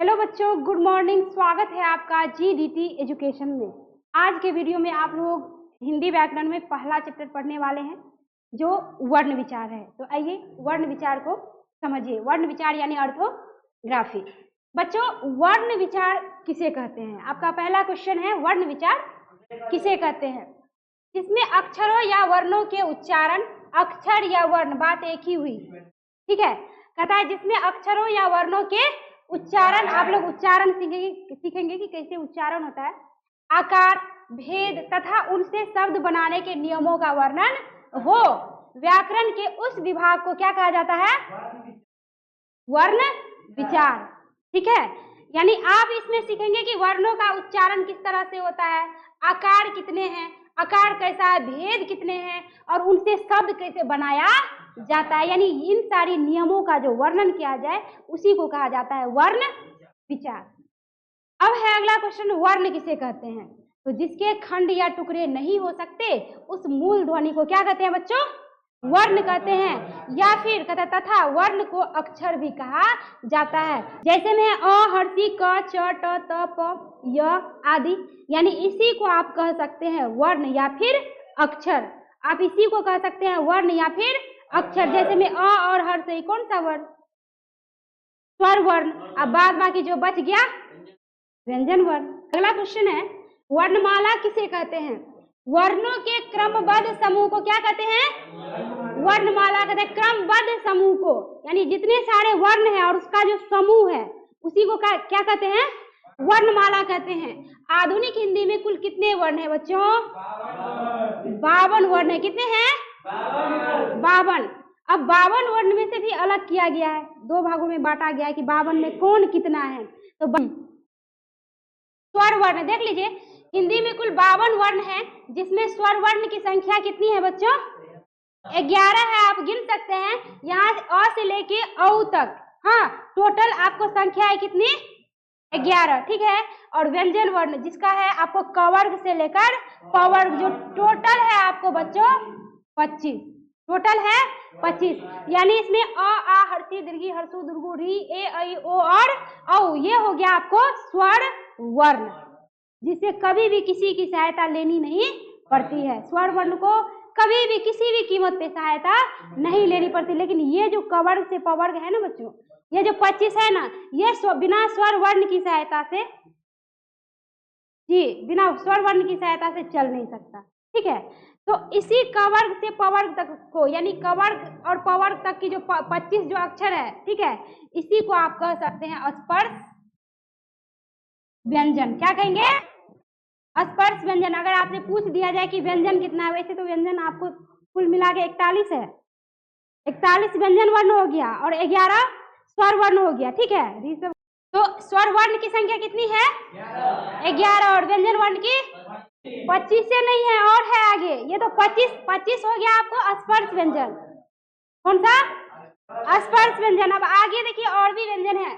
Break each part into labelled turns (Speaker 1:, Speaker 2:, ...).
Speaker 1: Hello बच्चों, good morning. स्वागत है आपका जीडीटी एजुकेशन में। आज के वीडियो में आप लोग हिंदी व्याकरण में पहला चैप्टर पढ़ने वाले हैं जो वर्ण विचार है। तो आइए वर्ण विचार को समझिए। वर्ण विचार यानी ऑर्थोग्राफी। बच्चों, वर्ण विचार किसे कहते हैं? आपका पहला क्वेश्चन है, वर्ण विचार किसे कहते हैं? जिसमें अक्षरों या वर्णों के उच्चारण, अक्षर या वर्ण, बात एक ही हुई, ठीक है। कहता है जिसमें अक्षरों या वर्णों के उच्चारण, आप लोग उच्चारण सीखेंगे कि कैसे उच्चारण होता है, आकार, भेद तथा उनसे शब्द बनाने के नियमों का वर्णन हो। व्याकरण के उस विभाग को क्या कहा जाता है? वर्ण विचार, ठीक है। यानी आप इसमें सीखेंगे कि वर्णों का उच्चारण किस तरह से होता है, आकार कितने हैं, आकार कैसा है, भेद कितने हैं और उनसे शब्द कैसे बनाया जाता है। यानी इन सारी नियमों का जो वर्णन किया जाए उसी को कहा जाता है वर्ण विचार। अब है अगला क्वेश्चन, वर्ण किसे कहते हैं? तो जिसके खंड या टुकड़े नहीं हो सकते उस मूल ध्वनि को क्या कहते हैं बच्चों? वर्ण कहते हैं। या फिर कहते तथा वर्ण को अक्षर भी कहा जाता है। जैसे में अ, हर्षी, क, च, ट, त, प, य आदि, यानी इसी को आप कह सकते हैं वर्ण या फिर अक्षर। आप इसी को कह सकते हैं वर्ण या फिर अक्षर। जैसे में अ और हर्ष, कौन सा वर्ण? स्वर वर्ण। अब बाद बाकी जो बच गया व्यंजन वर्ण। अगला क्वेश्चन है, वर्णमाला किसे कहते हैं? वर्णों के क्रमबद्ध समूह को क्या कहते हैं? वर्णमाला कहते हैं क्रमबद्ध समूह को। यानी जितने सारे वर्ण है और उसका जो समूह है उसी को क्या कहते हैं? वर्णमाला कहते हैं। आधुनिक हिंदी में कुल कितने वर्ण है बच्चों? 52 वर्ण है। कितने हैं? 52। अब 52 वर्ण में से भी अलग किया गया है, दो भागों में बांटा गया है कि 52 में कौन कितना है। तो स्वर वर्ण देख लीजिए, हिंदी में कुल 52 वर्ण है, जिसमें स्वर वर्ण की संख्या कितनी है बच्चों? 11 है। आप गिन सकते हैं यहाँ अ से लेके औ तक। हाँ, टोटल आपको संख्या है कितनी? 11, ठीक है। और व्यंजन वर्ण जिसका है आपको क वर्ग से लेकर प वर्ग, जो टोटल है आपको बच्चों 25। टोटल है 25। यानी इसमें अ, आ, हर्षी, दीर्घी, हर्षु, दुर्गु, री, ए, ऐ, ओ और औ, ये हो गया आपको स्वर वर्ण, जिसे कभी भी किसी की सहायता लेनी नहीं पड़ती है। स्वर वर्ण को कभी भी किसी भी कीमत पे सहायता नहीं लेनी पड़ती। लेकिन ये जो क वर्ग से प वर्ग है ना बच्चों, ये जो 25 है ना, ये बिना स्वर वर्ण की सहायता से, जी, बिना स्वर वर्ण की सहायता से चल नहीं सकता, ठीक है। तो इसी क वर्ग से प वर्ग तक को, यानी क वर्ग और प वर्ग तक की जो 25 जो अक्षर है, ठीक है, इसी को आप कह सकते हैं स्पर्श व्यंजन। क्या कहेंगे? स्पर्श व्यंजन। अगर आपसे पूछ दिया जाए कि व्यंजन कितना है, वैसे तो व्यंजन आपको कुल मिला के 41 है। 41 व्यंजन वर्ण हो गया और 11 स्वर वर्ण हो गया, ठीक है। तो स्वर वर्ण की संख्या कितनी है? 11। और व्यंजन वर्ण की 25 से नहीं है और है आगे। ये तो 25 हो गया आपको स्पर्श व्यंजन। कौन सा? स्पर्श व्यंजन। अब आगे देखिए और भी व्यंजन है,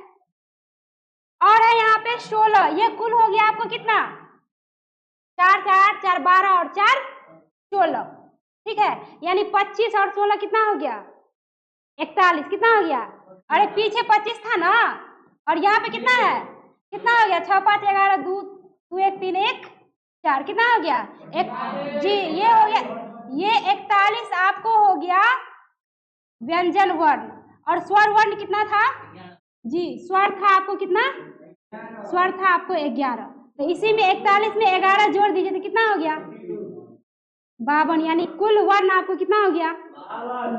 Speaker 1: और है यहाँ पे 16। ये कुल हो गया आपको कितना? 4 4 4 12 और 4 16, ठीक है। यानी 25 और 16 कितना हो गया? 41। कितना हो गया? अरे पीछे 25 था ना, और यहाँ पे कितना है? कितना हो गया? 6 5 11 2 2 1 3 1 4। कितना हो गया? एक। जी, ये हो गया, ये 41 आपको हो गया व्यंजन वर्ण। और स्वर वर्ण कितना था? जी, स्वर था आपको कितना? स्वर था आपको 11। तो इसी में 41 में 11 जोड़ दीजिए तो कितना हो गया? 52। यानी कुल वर्ण आपको कितना हो गया?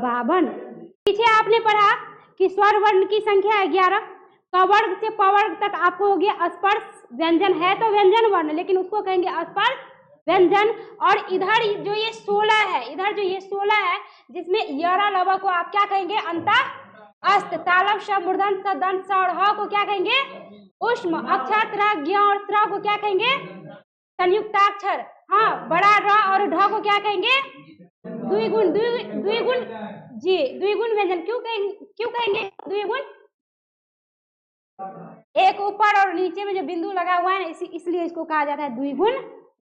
Speaker 1: 52। पीछे आपने पढ़ा कि स्वर वर्ण की संख्या 11, क वर्ग से प वर्ग तक आपको हो गया स्पर्श व्यंजन। है तो व्यंजन वर्ण, लेकिन उसको कहेंगे स्पर्श व्यंजन। और इधर जो ये 16 है, इधर जो ये 16 है, जिसमें यरा लवा को आप क्या कहेंगे? अंता अस्त। तालब श, मूर्धन स, दंत स और ह को क्या कहेंगे? उष्म। अक्षर त्र, ज्ञ और त्र को क्या कहेंगे? संयुक्ताक्षर। हाँ, बड़ा र और ढ को क्या कहेंगे? द्विगुण। द्विगुण, जी, द्विगुण व्यंजन। क्यों कहेंगे द्विगुण? एक ऊपर और नीचे में जो बिंदु लगा हुआ है ना, इसलिए इसको कहा जाता है द्विगुण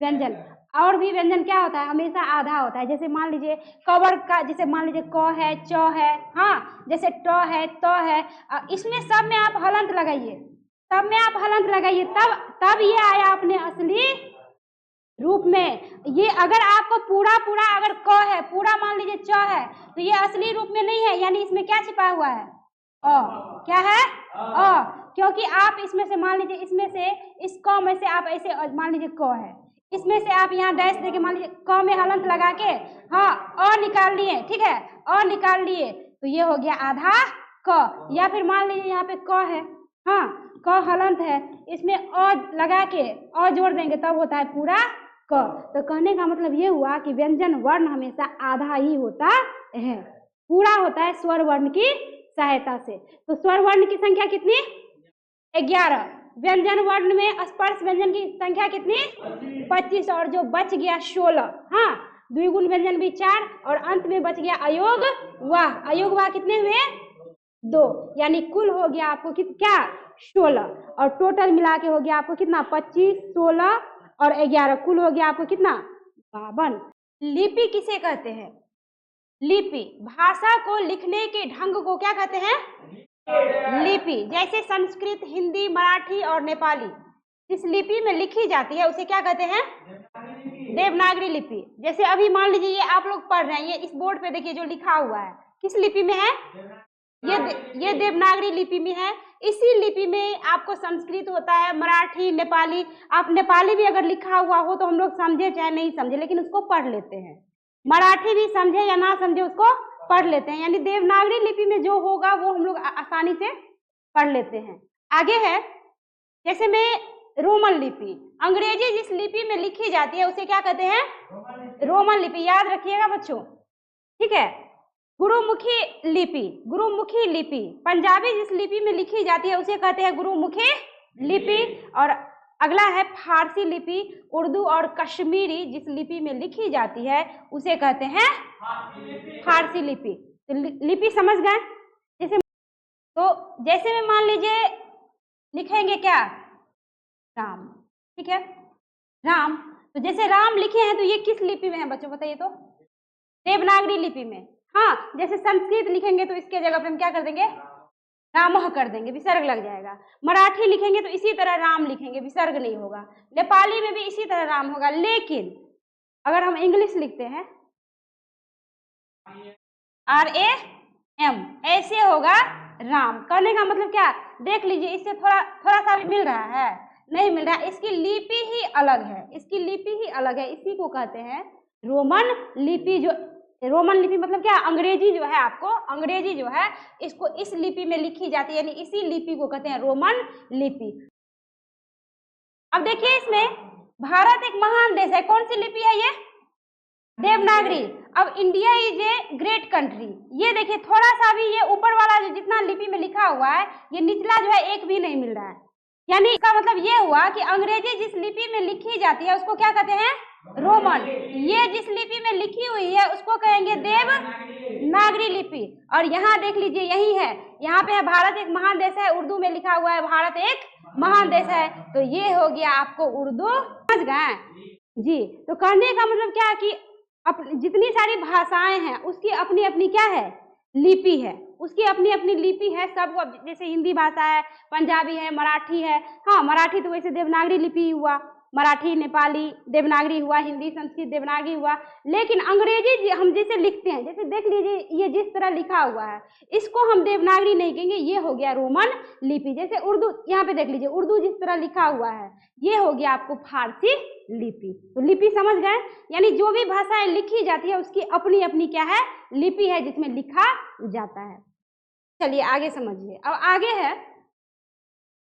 Speaker 1: व्यंजन। और भी व्यंजन क्या होता है? हमेशा आधा होता है। जैसे मान लीजिए क वर्ग का, जैसे मान लीजिए क है, च है, हाँ, जैसे ट है, त है, इसमें सब में आप हलंत लगाइए, तब में आप हलंत लगाइए, तब ये आया अपने असली रूप में। ये अगर आपको पूरा अगर क है, पूरा मान लीजिए च है, तो ये असली रूप में नहीं है, यानी इसमें क्या छिपा हुआ है? अ। क्या है? अ। क्योंकि आप इसमें से मान लीजिए, इसमें से इस क में से आप ऐसे मान लीजिए क है, इसमें से आप यहाँ डैश देके मान लीजिए क में हलंत लगा के हाँ अ निकाल लिए, ठीक है, अ निकाल लिए, तो ये हो गया आधा क। या फिर मान लीजिए यहाँ पे क है, हाँ क हलंत है, इसमें अ लगा के अ जोड़ देंगे तब होता है पूरा क। तो कहने का मतलब ये हुआ कि व्यंजन वर्ण हमेशा आधा ही होता है, पूरा होता है स्वर वर्ण की सहायता से। तो स्वर वर्ण की संख्या कितनी? 11। व्यंजन वर्ण में स्पर्श व्यंजन की संख्या कितनी? 25, और जो बच गया 16। हाँ, द्विगुण व्यंजन भी 4, और अंत में बच गया अयोग वाह। अयोग वाह कितने हुए? 2, यानी कुल हो गया आपको क्या? 16, और टोटल मिला के हो गया आपको कितना? 25, 16 और 11, कुल हो गया आपको कितना? 52। लिपि किसे कहते हैं? लिपि भाषा को लिखने के ढंग को क्या कहते हैं? लिपि। जैसे संस्कृत, हिंदी, मराठी और नेपाली जिस लिपि में लिखी जाती है उसे क्या कहते हैं? देवनागरी लिपि। जैसे अभी मान लीजिए ये आप लोग पढ़ रहे हैं, ये इस बोर्ड पे देखिए जो लिखा हुआ है किस लिपि में है? ये देवनागरी लिपि में है। इसी लिपि में आपको संस्कृत होता है, मराठी, नेपाली। आप नेपाली भी अगर लिखा हुआ हो तो हम लोग समझे चाहे नहीं समझे लेकिन उसको पढ़ लेते हैं। मराठी भी समझे या ना समझे उसको पढ़ लेते हैं, यानी देवनागरी लिपि में जो होगा वो हम लोग आसानी से पढ़ लेते हैं। आगे है जैसे में रोमन लिपि। अंग्रेजी जिस लिपि में लिखी जाती है उसे क्या कहते हैं? रोमन लिपि। याद रखिएगा बच्चों, ठीक है। गुरुमुखी लिपि, गुरुमुखी लिपि। पंजाबी जिस लिपि में लिखी जाती है उसे कहते हैं गुरुमुखी लिपि। और अगला है फारसी लिपि। उर्दू और कश्मीरी जिस लिपि में लिखी जाती है उसे कहते हैं फारसी लिपि। तो लिपि समझ गए? जैसे में मान लीजिए लिखेंगे क्या? राम, ठीक है, राम। तो जैसे राम लिखे हैं तो ये किस लिपि में है बच्चों बताइए तो? देवनागरी लिपि में। हाँ, जैसे संस्कृत लिखेंगे तो इसके जगह पे हम क्या कर देंगे? रामः कर देंगे, विसर्ग लग जाएगा। मराठी लिखेंगे तो इसी तरह राम लिखेंगे, विसर्ग नहीं होगा। नेपाली में भी इसी तरह राम होगा। लेकिन अगर हम इंग्लिश लिखते हैं RAM, ऐसे होगा राम। कहने का मतलब क्या? देख लीजिए, इससे थोड़ा सा भी मिल रहा है? नहीं मिल रहा है। इसकी लिपि ही अलग है, इसकी लिपि ही अलग है। इसी को कहते हैं रोमन लिपि। जो रोमन लिपि मतलब क्या? अंग्रेजी जो है, आपको अंग्रेजी जो है इसको इस लिपि में लिखी जाती है, यानी इसी लिपि को कहते हैं रोमन लिपि। अब देखिए इसमें भारत एक महान देश है, कौन सी लिपि है ये? देवनागरी। अब India is a great country, ये देखिए थोड़ा सा भी ये ऊपर वाला जो जितना लिपि में लिखा हुआ है ये निचला जो है एक भी नहीं मिल रहा है। यानी इसका मतलब ये हुआ कि अंग्रेजी जिस लिपि में लिखी जाती है उसको क्या कहते हैं? रोमन। ये जिस लिपि में लिखी हुई है उसको कहेंगे देवनागरी लिपि। और यहाँ देख लीजिए यही है, यहाँ पे है भारत एक महान देश है, उर्दू में लिखा हुआ है भारत एक महान देश है। तो ये हो गया आपको उर्दू। समझ गए जी? तो कहने का मतलब क्या है कि जितनी सारी भाषाएं हैं उसकी अपनी अपनी क्या है? लिपि है, उसकी अपनी अपनी लिपि है सबको। जैसे हिंदी भाषा है, पंजाबी है, मराठी है। हाँ, मराठी तो वैसे देवनागरी लिपि हुआ, मराठी नेपाली देवनागरी हुआ, हिंदी संस्कृत देवनागरी हुआ। लेकिन अंग्रेजी हम जैसे लिखते हैं, जैसे देख लीजिए ये जिस तरह लिखा हुआ है इसको हम देवनागरी नहीं कहेंगे, ये हो गया रोमन लिपि। जैसे उर्दू, यहाँ पे देख लीजिए उर्दू जिस तरह लिखा हुआ है ये हो गया आपको फारसी लिपि। तो लिपि समझ गए? यानी जो भी भाषाएं लिखी जाती है उसकी अपनी अपनी क्या है? लिपि है जिसमें लिखा जाता है। चलिए आगे समझिए। अब आगे है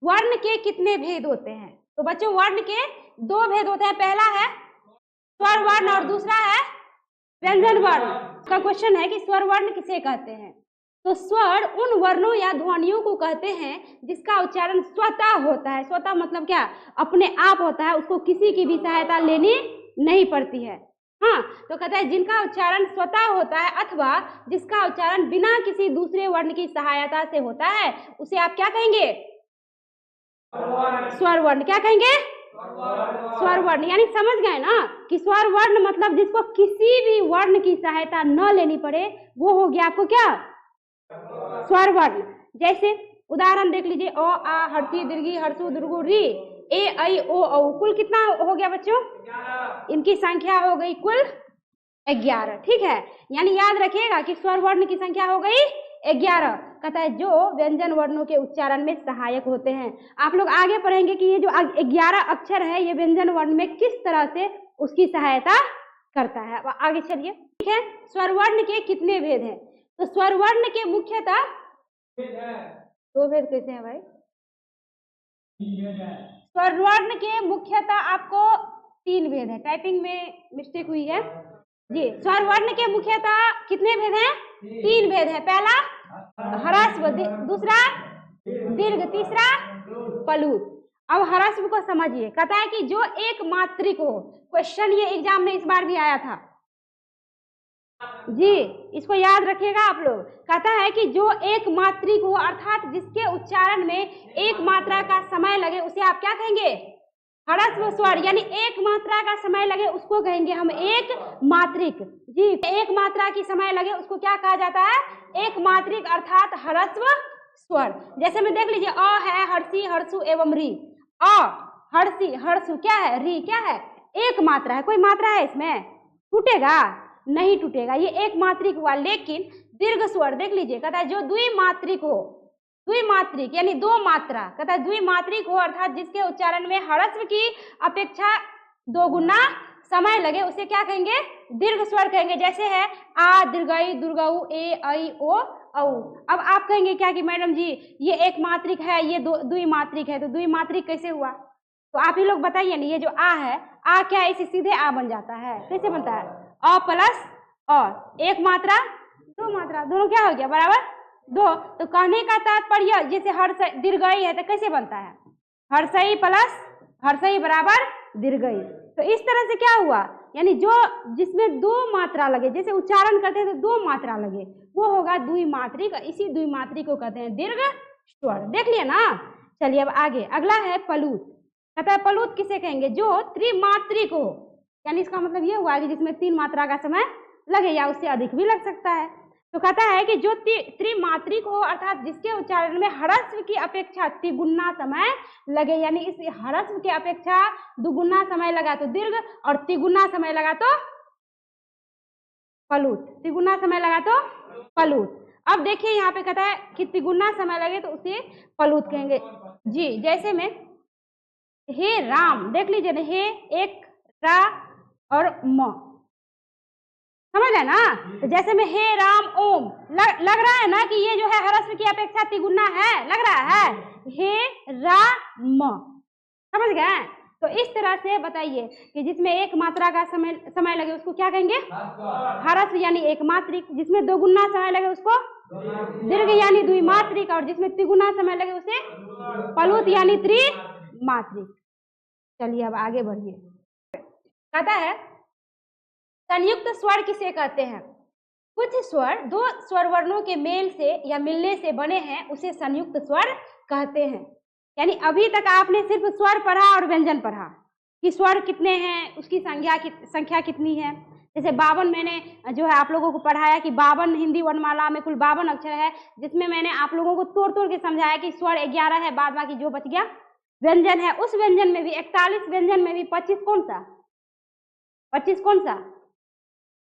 Speaker 1: वर्ण के कितने भेद होते हैं? तो बच्चों वर्ण के 2 भेद होते हैं। पहला है स्वर वर्ण और दूसरा है व्यंजन वर्ण। का क्वेश्चन है कि स्वर वर्ण किसे कहते हैं? तो स्वर उन वर्णों या ध्वनियों को कहते हैं जिसका उच्चारण स्वतः होता है। स्वतः मतलब क्या? अपने आप होता है, उसको किसी की भी सहायता लेनी नहीं पड़ती है। हाँ, तो कहता है जिनका उच्चारण स्वतः होता है अथवा जिसका उच्चारण बिना किसी दूसरे वर्ण की सहायता से होता है उसे आप क्या कहेंगे? स्वर वर्ण। क्या कहेंगे? स्वर वर्ण। यानी समझ गए ना कि स्वर वर्ण मतलब जिसको किसी भी वर्ण की सहायता न लेनी पड़े वो हो गया आपको क्या? स्वर वर्ण। जैसे उदाहरण देख लीजिए, अ आ हर्षी दीर्घी हर्षु दुर्गु री, ए ऐ ओ औ, कुल कितना हो गया बच्चों? इनकी संख्या हो गई कुल 11। ठीक है, यानी याद रखिएगा कि स्वर वर्ण की संख्या हो गई 11। कहता है जो व्यंजन वर्णों के उच्चारण में सहायक होते हैं। आप लोग आगे पढ़ेंगे कि ये जो 11 अक्षर है ये व्यंजन वर्ण में किस तरह से उसकी सहायता करता है। अब आगे चलिए। ठीक है, स्वर वर्ण के कितने भेद हैं? तो स्वर वर्ण के मुख्यतः 2 भेद कैसे हैं भाई? स्वर वर्ण के मुख्यतः आपको 3 भेद है। टाइपिंग में मिस्टेक हुई है जी। स्वर वर्ण के मुख्यतः कितने भेद हैं? 3 भेद है। पहला ह्रस्व, दूसरा दीर्घ, तीसरा प्लुत। अब ह्रस्व को समझिए। कहता है कि जो एक मात्रिक हो, क्वेश्चन ये एग्जाम में इस बार भी आया था जी, इसको याद रखिएगा आप लोग। कहता है कि जो एक मात्रिक हो अर्थात जिसके उच्चारण में एक मात्रा का समय लगे उसे आप क्या कहेंगे? ह्रस्व स्वर, यानी एक मात्रा का समय लगे उसको कहेंगे हम एक मात्रिक जी। एक मात्रा की समय लगे उसको क्या कहा जाता है? एक मात्रिक अर्थात ह्रस्व स्वर। जैसे में देख लीजिए, अ है हर्षी हर्षु एवं री। अ हर्षी हर्षु क्या है? री क्या है? एक मात्रा है। कोई मात्रा है इसमें? टूटेगा? नहीं टूटेगा, ये एक मात्रिक हुआ। लेकिन दीर्घ स्वर देख लीजिए, कहता है जो द्विमात्रिक हो, द्विमात्रिक यानी 2 मात्रा, कहता है द्विमात्रिक हो अर्थात जिसके उच्चारण में ह्रस्व की अपेक्षा 2 गुना समय लगे उसे क्या कहेंगे? दीर्घ स्वर कहेंगे। जैसे है आ दीर्घई दुर्गऊ ए ऐ ओ औ। अब आप कहेंगे क्या कि मैडम जी ये एक मात्रिक है, ये द्विमात्रिक है, तो द्विमात्रिक कैसे हुआ? तो आप ही लोग बताइए ना। ये जो आ है, आ क्या है? इसे सीधे आ बन जाता है। कैसे बनता है? अ प्लस अ, एक मात्रा 2 मात्रा, दोनों क्या हो गया? बराबर 2। तो कहने का तात्पर्य जैसे हर्ष दीर्घई है तो कैसे बनता है? हर्षई प्लस हर्षई बराबर दीर्घई। तो इस तरह से क्या हुआ? यानी जो जिसमें 2 मात्रा लगे, जैसे उच्चारण करते हैं तो 2 मात्रा लगे, वो होगा द्विमात्रिक। इसी द्विमात्रिक को कहते हैं दीर्घ स्वर। देख लिया ना। चलिए अब आगे, अगला है प्लुत। कहता है प्लुत किसे कहेंगे? जो त्रिमात्रिक हो, यानी इसका मतलब ये हुआ कि जिसमें 3 मात्रा का समय लगे या उससे अधिक भी लग सकता है। तो कहता है कि जो त्रिमात्रिक हो अर्थात जिसके उच्चारण में ह्रस्व की अपेक्षा तिगुना समय लगे, यानी इस ह्रस्व की अपेक्षा 2 गुना समय लगा तो दीर्घ और तिगुना समय लगा तो प्लुत, तिगुना समय लगा तो प्लुत। अब देखिए यहाँ पे कहता है कि तिगुना समय लगे तो उसे प्लुत कहेंगे जी। जैसे में हे राम, देख लीजिए ना, हे एक रा और म, समझ है ना। तो जैसे में हे राम ओम, लग रहा है ना कि ये जो है ह्रस्व की अपेक्षा तिगुना है, लग रहा है। हे रा म, समझ गए? तो इस तरह से बताइए कि जिसमें एक मात्रा का समय लगे उसको क्या कहेंगे? ह्रस्व यानी एक मात्रिक। जिसमें 2 गुना समय लगे उसको दीर्घ यानी द्विमात्रिक, और जिसमें तिगुना समय लगे उसे प्लुत यानी त्रिमात्रिक। चलिए अब आगे बढ़िए। कहता है संयुक्त स्वर किसे कहते हैं? कुछ स्वर 2 स्वर वर्णों के मेल से या मिलने से बने हैं उसे संयुक्त स्वर कहते हैं। यानी अभी तक आपने सिर्फ स्वर पढ़ा और व्यंजन पढ़ा कि स्वर कितने हैं, उसकी संख्या कितनी है। जैसे 52 मैंने जो है आप लोगों को पढ़ाया कि 52 हिंदी वर्णमाला में कुल 52 अक्षर है, जिसमें मैंने आप लोगों को तोड़ तोड़ के समझाया कि स्वर 11 है, बाद बाकी जो बच गया व्यंजन है। उस व्यंजन में भी 41 व्यंजन में भी 25 कौन सा? 25 कौन सा?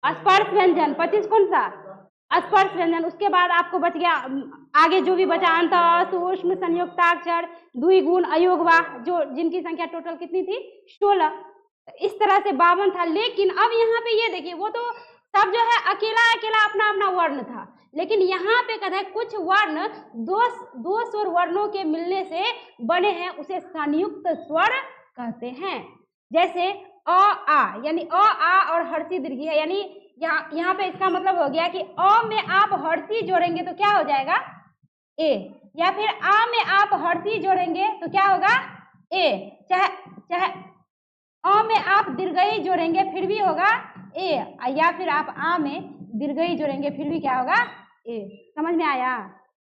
Speaker 1: स्पर्श व्यंजन। 25 कौन सा? स्पर्श व्यंजन। उसके बाद आपको बच गया आगे जो भी बचा अंत, सूक्ष्म, संयुक्ताक्षर, द्विगुण, अयोगवा, जो जिनकी संख्या टोटल कितनी थी? 16। इस तरह से 52 था। लेकिन अब यहाँ पे ये देखिए, वो तो सब जो है अकेला अकेला अपना अपना वर्ण था, लेकिन यहाँ पे कहता है कुछ वर्ण 2 स्वर वर्णों के मिलने से बने हैं उसे संयुक्त स्वर कहते हैं। जैसे अ आ, यानी अ आ और हर्षी दीर्घी है, यानी यहाँ पे इसका मतलब हो गया कि अ में आप हर्षी जोड़ेंगे तो क्या हो जाएगा? ए। या फिर आ में आप हर्षी जोड़ेंगे तो क्या होगा? ए। चाहे अ में आप दीर्घई जोड़ेंगे फिर भी होगा ए, या फिर आप आ में दीर्घई जोड़ेंगे फिर भी क्या होगा? ए। समझ में आया?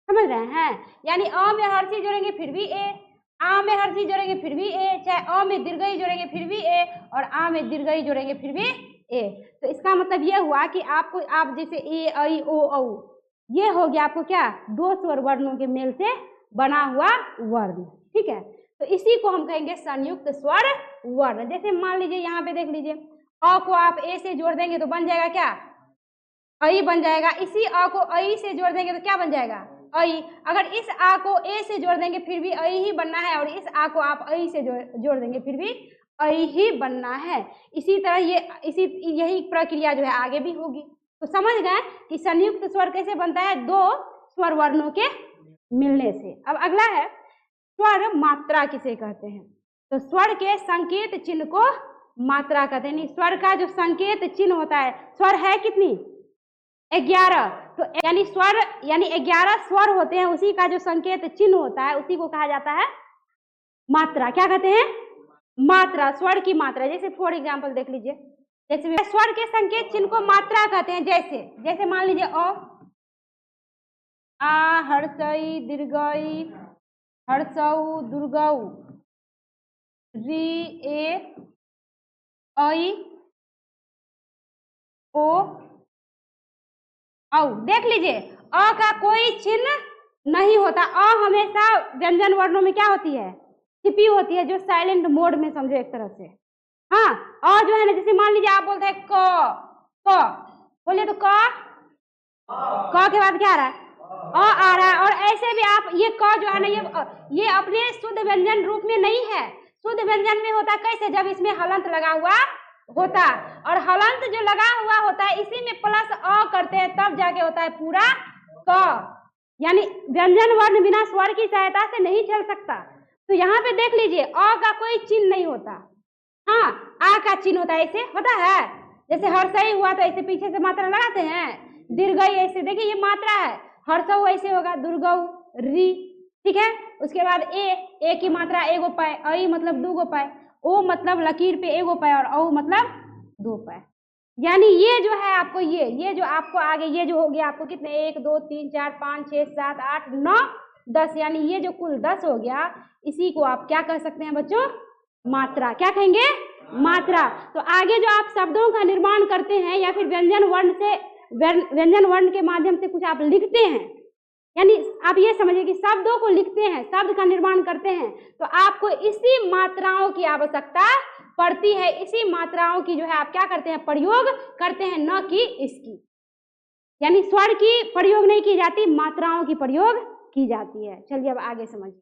Speaker 1: समझ रहे हैं? यानी अ में हर्षी जोड़ेंगे फिर भी ए, आ में हर्षी जोड़ेंगे फिर भी ए, चाहे अ में दीर्घई जोड़ेंगे फिर भी ए, और आ में दीर्घई जोड़ेंगे फिर भी ए। तो इसका मतलब यह हुआ कि आप जैसे ए ऐ ओ औ, ये हो गया आपको क्या? 2 स्वर वर्णों के मेल से बना हुआ वर्ण, ठीक है। तो इसी को हम कहेंगे संयुक्त स्वर वर्ण। जैसे मान लीजिए यहाँ पे देख लीजिए, अ को आप ए से जोड़ देंगे तो बन जाएगा क्या, अई बन जाएगा। इसी अ को अई से जोड़ देंगे तो क्या बन जाएगा, अई। अगर इस आ को ए से जोड़ देंगे फिर भी अई ही बनना है, और इस आ को आप अई से जोड़ देंगे फिर भी अई ही बनना है। इसी तरह यही प्रक्रिया जो है आगे भी होगी। तो समझ गए कि संयुक्त स्वर कैसे बनता है, दो स्वर वर्णों के मिलने से। अब अगला है स्वर मात्रा किसे कहते हैं। तो स्वर के संकेत चिन्ह को मात्रा कहते हैं। स्वर का जो संकेत चिन्ह होता है, स्वर है कितनी, 11। तो यानी स्वर यानी 11 स्वर होते हैं, उसी का जो संकेत चिन्ह होता है उसी को कहा जाता है मात्रा। क्या कहते हैं, मात्रा, स्वर की मात्रा। जैसे फॉर एग्जाम्पल देख लीजिए, जैसे स्वर के संकेत चिन्ह को मात्रा कहते हैं। जैसे मान लीजिए अ, आ हर्षई दीर्घई हर्षऊ दुर्गऊ, री ए ऐ ओ औ। देख लीजिए अ का कोई चिन्ह नहीं होता। अ हमेशा व्यंजन वर्णों में क्या होती है, छिपी होती है, जो साइलेंट मोड में समझो एक तरह से। हाँ, अ जो है ना, जैसे मान लीजिए आप बोलते हैं क बोले तो क के बाद क्या आ रहा है, अ आ रहा है। और ऐसे भी आप ये क जो है ना, ये अपने शुद्ध व्यंजन रूप में नहीं है। शुद्ध व्यंजन में होता कैसे, जब इसमें हलंत लगा हुआ होता, और हलंत जो लगा हुआ होता है इसी में प्लस अ करते हैं, तब जाके होता है पूरा क। यानी व्यंजन वर्ण बिना स्वर की सहायता से नहीं चल सकता। तो यहाँ पे देख लीजिए अ का कोई चिन्ह नहीं होता, हाँ आ का चिन्ह होता है। ऐसे होता है, जैसे हर्षई हुआ तो ऐसे पीछे से मात्रा लगाते हैं, दीर्घई ऐसे, देखिए ये मात्रा है। हर्षऊ ऐसे होगा, दुर्गऊ री, ठीक है। उसके बाद ए की मात्रा एगो पाए, अई मतलब दूगो पाए, ओ मतलब लकीर पे एगो पाए, और औ मतलब दो पाए। यानी ये जो है आपको ये जो आपको आगे ये जो हो गया आपको कितने, 1 2 3 4 5 6 7 8 9 10, यानी ये जो कुल 10 हो गया, इसी को आप क्या कह सकते हैं बच्चों, मात्रा। क्या कहेंगे, मात्रा। तो आगे जो आप शब्दों का निर्माण करते हैं या फिर व्यंजन वर्ण के माध्यम से कुछ आप लिखते हैं, यानी आप ये समझिए कि शब्दों को लिखते हैं, शब्द का निर्माण करते हैं, तो आपको इसी मात्राओं की आवश्यकता पड़ती है। इसी मात्राओं की जो है आप क्या करते हैं, प्रयोग करते हैं, न कि इसकी। यानी स्वर की प्रयोग नहीं की जाती, मात्राओं की प्रयोग की जाती है। चलिए अब आगे समझिए।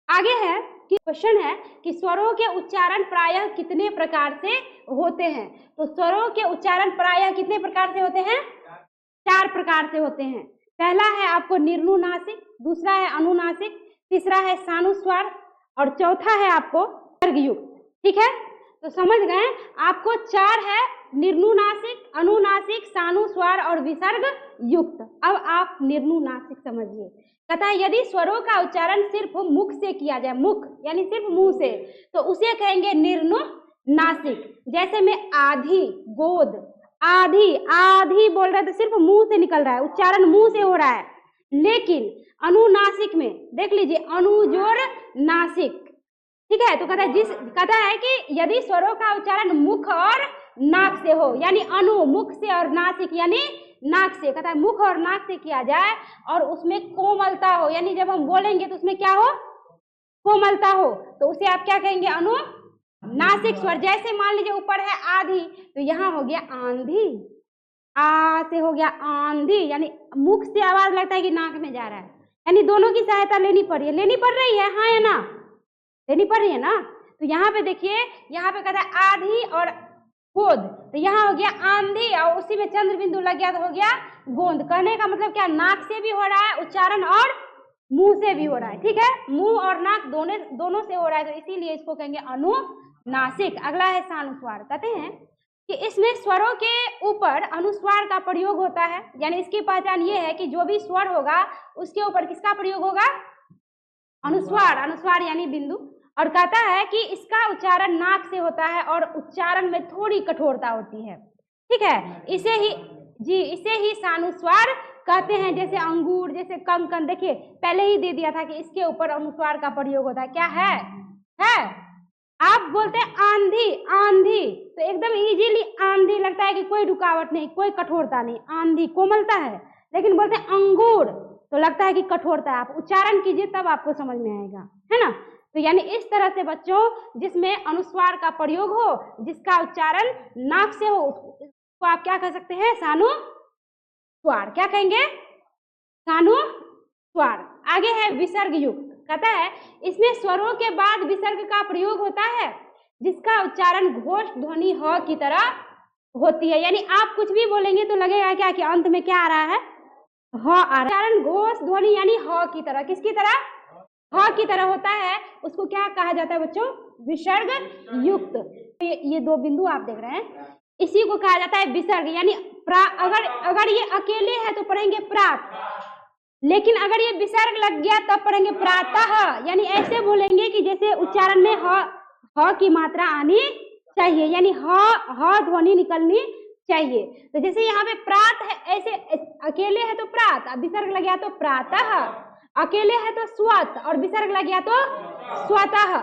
Speaker 1: आगे है कि क्वेश्चन है कि स्वरों के उच्चारण प्रायः कितने प्रकार से होते हैं। तो स्वरों के उच्चारण प्रायः कितने प्रकार से होते हैं, 4 प्रकार से होते हैं। पहला है आपको निर्नुनासिक, दूसरा है अनुनासिक, तीसरा है सानुस्वार, और चौथा है आपको विसर्ग युक्त। ठीक है, तो समझ गए, आपको 4 है, निर्नुनासिक, अनुनासिक, सानुस्वार और विसर्ग युक्त। अब आप निर्नुनासिक समझिए। कहता है यदि स्वरों का उच्चारण सिर्फ मुख से किया जाए, मुख यानी सिर्फ मुंह से, तो उसे कहेंगे निर्नुनासिक। जैसे मैं आधी, गोद, आधी, आधी बोल रहा है तो सिर्फ मुंह से निकल रहा है, उच्चारण मुंह से हो रहा है। लेकिन अनुनासिक में देख लीजिए, अनुजोर नासिक, ठीक है। तो कहता है कि यदि स्वरों का उच्चारण मुख और नाक से हो, यानी अनु मुख से और नासिक यानी नाक से, कहता है मुख और नाक से किया जाए और उसमें कोमलता हो, यानी जब हम बोलेंगे तो उसमें क्या हो, कोमलता हो, तो उसे आप क्या कहेंगे, अनुनासिक स्वर। जैसे मान लीजिए ऊपर है आधी, तो यहाँ हो गया आंधी, आ से हो गया आंधी, यानी मुख से आवाज लगता है कि नाक में जा रहा है, यानी दोनों की सहायता लेनी पड़ रही है, हाँ या ना, लेनी पड़ रही है ना। तो यहाँ पे देखिए, यहाँ पे कहता है आधी और गोद, तो यहाँ हो गया आंधी और उसी में चंद्र बिंदु लग गया तो हो गया गोंद। कहने का मतलब क्या, नाक से भी हो रहा है उच्चारण और मुंह से भी हो रहा है, ठीक है, मुंह और नाक दोनों से हो रहा है, तो इसीलिए इसको कहेंगे अनुनासिक। अगला है सानुस्वार। कहते हैं कि इसमें स्वरों के ऊपर अनुस्वार का प्रयोग होता है, यानी इसकी पहचान ये है कि जो भी स्वर होगा उसके ऊपर किसका प्रयोग होगा, अनुस्वार, अनुस्वार यानी बिंदु। और कहता है कि इसका उच्चारण नाक से होता है और उच्चारण में थोड़ी कठोरता होती है, ठीक है, इसे ही सानुस्वार कहते हैं। जैसे अंगूर, जैसे कंकन, देखिए पहले ही दे दिया था कि इसके ऊपर अनुस्वार का प्रयोग होता है। क्या है आप बोलते हैं आंधी, आंधी तो एकदम इजीली आंधी लगता है कि कोई रुकावट नहीं, कोई कठोरता नहीं, आंधी कोमलता है। लेकिन बोलते हैं अंगूर, तो लगता है कि कठोरता है। आप उच्चारण कीजिए तब आपको समझ में आएगा, है ना। तो यानी इस तरह से बच्चों जिसमें अनुस्वार का प्रयोग हो, जिसका उच्चारण नाक से हो, उसको आप क्या कह सकते हैं? सानुस्वार। क्या कहेंगे? सानुस्वार। आगे है विसर्ग युक्त। कहता है इसमें स्वरों के बाद विसर्ग का प्रयोग होता है जिसका उच्चारण घोष ध्वनि ह की तरह होती है। यानी आप कुछ भी बोलेंगे तो लगेगा क्या कि अंत में क्या आ रहा है? ह आ रहा है। उच्चारण घोष ध्वनि यानी ह की तरह, किसकी तरह? ह की तरह होता है, उसको क्या कहा जाता है बच्चों? विसर्ग युक्त। ये दो बिंदु आप देख रहे हैं, इसी को कहा जाता है विसर्ग। यानी अगर ये अकेले है तो पढ़ेंगे प्रात, लेकिन अगर ये विसर्ग लग गया तब पढ़ेंगे प्रातः। यानी ऐसे बोलेंगे कि जैसे उच्चारण में ह की मात्रा आनी चाहिए, यानी ह ध्वनि निकलनी चाहिए। तो जैसे यहाँ पे प्रात है, ऐसे अकेले है तो प्रात, अब विसर्ग लग गया तो प्रातः, अकेले है तो स्वत और विसर्ग लग गया तो स्वतः।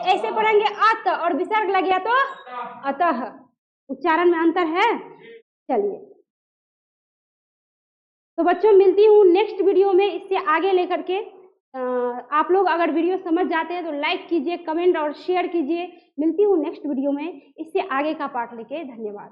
Speaker 1: ऐसे पढ़ेंगे अत और विसर्ग लग गया तो अतः। उच्चारण में अंतर है। चलिए तो बच्चों मिलती हूँ नेक्स्ट वीडियो में इससे आगे लेकर के। आप लोग अगर वीडियो समझ जाते हैं तो लाइक कीजिए, कमेंट और शेयर कीजिए। मिलती हूँ नेक्स्ट वीडियो में इससे आगे का पार्ट लेके। धन्यवाद।